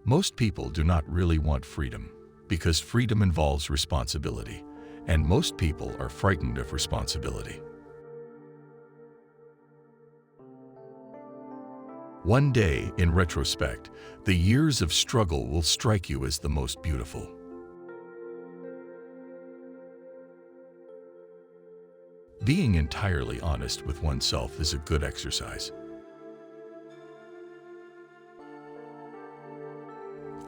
Most people do not really want freedom because freedom involves responsibility, and most people are frightened of responsibility. One day, in retrospect, the years of struggle will strike you as the most beautiful. Being entirely honest with oneself is a good exercise.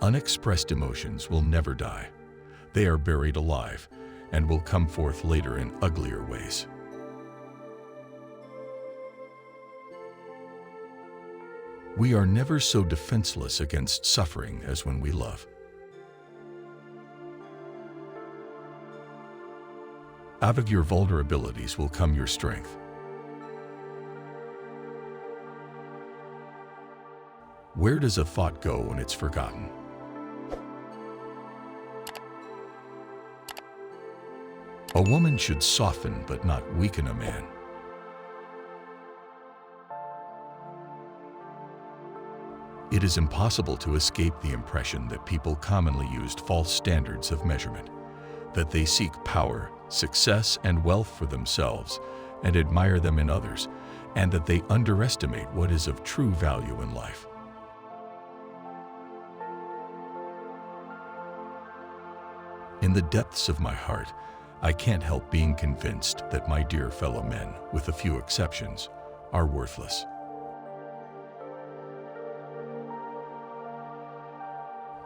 Unexpressed emotions will never die. They are buried alive and will come forth later in uglier ways. We are never so defenseless against suffering as when we love. Out of your vulnerabilities will come your strength. Where does a thought go when it's forgotten? A woman should soften but not weaken a man. It is impossible to escape the impression that people commonly used false standards of measurement, that they seek power, success, and wealth for themselves and admire them in others, and that they underestimate what is of true value in life. In the depths of my heart, I can't help being convinced that my dear fellow men, with a few exceptions, are worthless.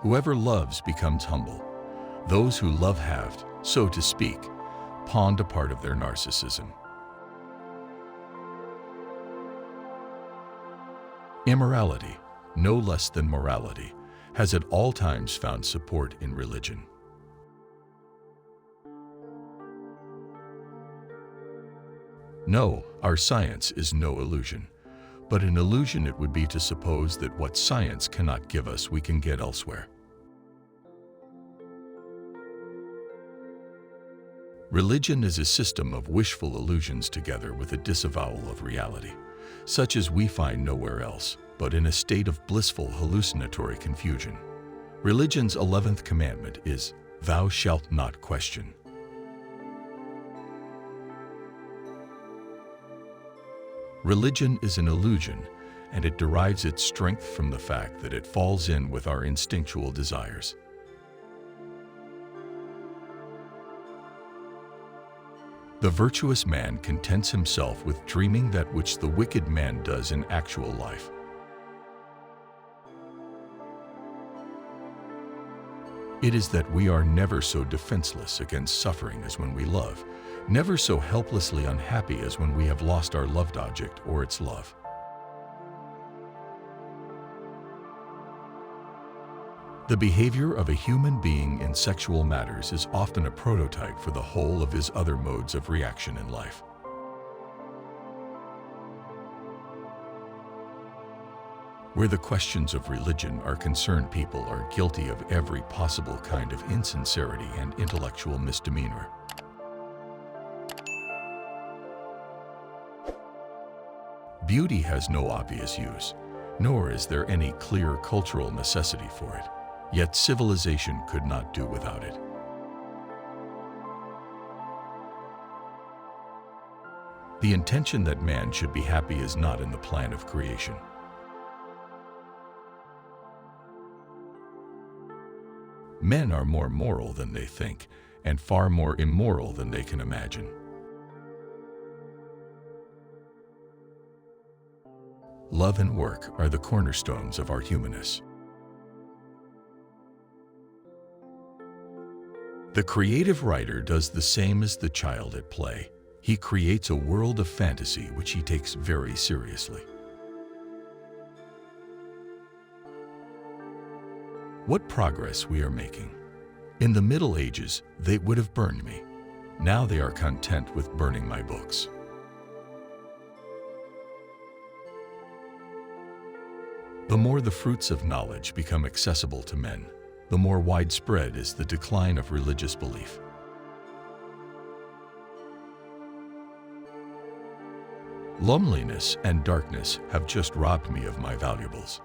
Whoever loves becomes humble. Those who love have, so to speak, pawned a part of their narcissism. Immorality, no less than morality, has at all times found support in religion. No, our science is no illusion, but an illusion it would be to suppose that what science cannot give us we can get elsewhere. Religion is a system of wishful illusions together with a disavowal of reality, such as we find nowhere else, but in a state of blissful hallucinatory confusion. Religion's 11th commandment is, "Thou shalt not question." Religion is an illusion, and it derives its strength from the fact that it falls in with our instinctual desires. The virtuous man contents himself with dreaming that which the wicked man does in actual life. It is that we are never so defenseless against suffering as when we love, never so helplessly unhappy as when we have lost our loved object or its love. The behavior of a human being in sexual matters is often a prototype for the whole of his other modes of reaction in life. Where the questions of religion are concerned, people are guilty of every possible kind of insincerity and intellectual misdemeanor. Beauty has no obvious use, nor is there any clear cultural necessity for it. Yet civilization could not do without it. The intention that man should be happy is not in the plan of creation. Men are more moral than they think, and far more immoral than they can imagine. Love and work are the cornerstones of our humanness. The creative writer does the same as the child at play. He creates a world of fantasy which he takes very seriously. What progress we are making. In the Middle Ages, they would have burned me. Now they are content with burning my books. The more the fruits of knowledge become accessible to men, the more widespread is the decline of religious belief. Loneliness and darkness have just robbed me of my valuables.